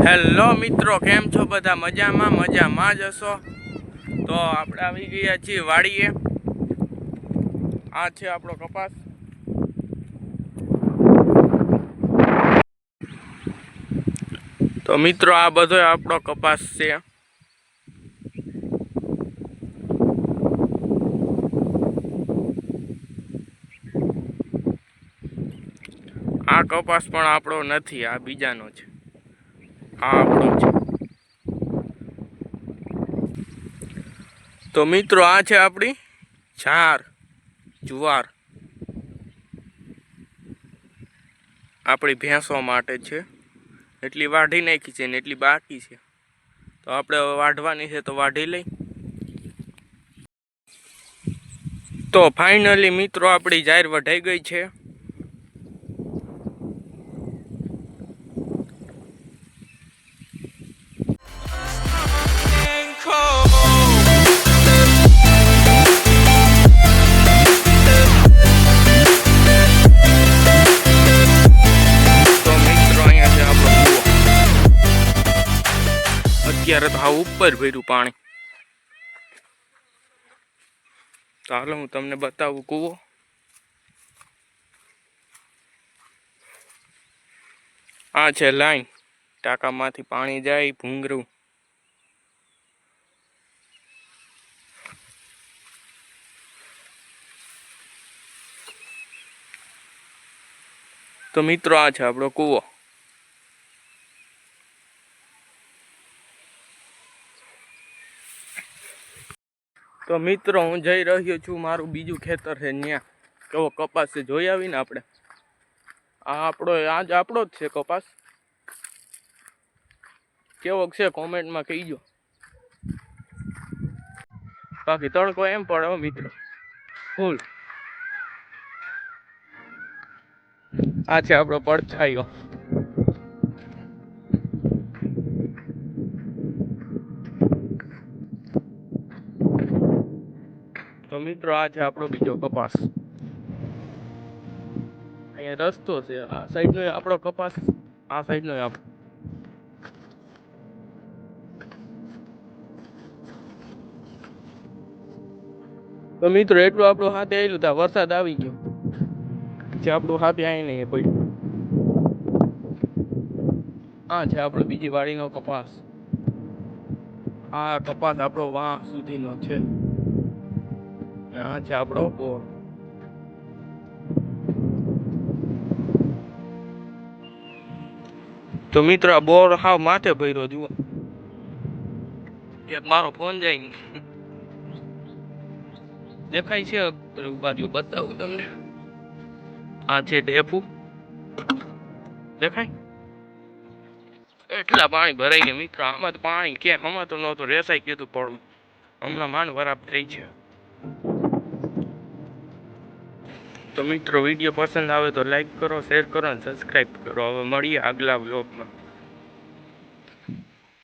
Hello મિત્રો, કેમ છો બધા? મજામાં જ હશો. તો આપણે આવી ગયા છીએ વાડીએ. આ છે આપણો કપાસ. તો મિત્રો, આ બધો આપણો કપાસ છે. આ કપાસ પણ આપણો નથી, આ બીજાનો છે. આ આપણો છે. તો મિત્રો, આ છે આપણી જુવાર. આપણી ભેંસો માટે છે. એટલી વાઢી નાખી છે ને એટલી બાકી છે. તો આપણે વાઢવાની છે તો વાઢી લઈ. તો ફાઇનલી મિત્રો, આપણી જાહેર વઢાઈ ગઈ છે. અત્યારે તો હા ઉપર ભર્યું પાણી. તો હાલો હું તમને બતાવું કૂવો. આ છે લાઈન, ટાંકામાંથી પાણી જાય ભૂંગરું. તો મિત્રો, આ છે આપણો કૂવો. તો મિત્રો, હું જઈ રહ્યો છું, મારું બીજું ખેતર છે ત્યાં. કેવો કપાસ છે જોઈ આવીને આપણે. આ આપણો જ છે કપાસ. કેવો છે કોમેન્ટમાં કહીજો. બાકી તડકો એમ પડે મિત્રો ફૂલ. આ છે આપણો પડછાયો. તો મિત્રો, આ છે આપણો બીજો કપાસ. અહીંયા રસ્તો છે. આ સાઈડનો આપણો કપાસ, આ સાઈડનો આપણો. તો મિત્રો, એટલું આપણું હાથે આવેલું ત્યાં વરસાદ આવી ગયો. જે આપણું હાથે આવી નહીં પડ્યું. આ છે આપણો બીજી વાડીનો કપાસ. આ કપાસ આપણો વાહ સુધીનો છે. આ છે આપણો બોર. તો મિત્રો, આ બોર હાવ માથે ભર્યો જુઓ. કે મારો ફોન જાય દેખાય છે બાજુ બતાવું તમને. આ છે ડેપુ, દેખાય. એટલા પાણી ભરાઈ ગયા મિત્રો. આમાં તો પાણી કેમ આમાં તો નહોતું રેસાઈ ગયું પડવું. હમણાં માંડ વરાપ થઈ છે. તો મિત્રો, વિડીયો પસંદ આવે તો લાઈક કરો, શેર કરો અને સબસ્ક્રાઈબ કરો. હવે મળીએ આગલા વ્લોગમાં.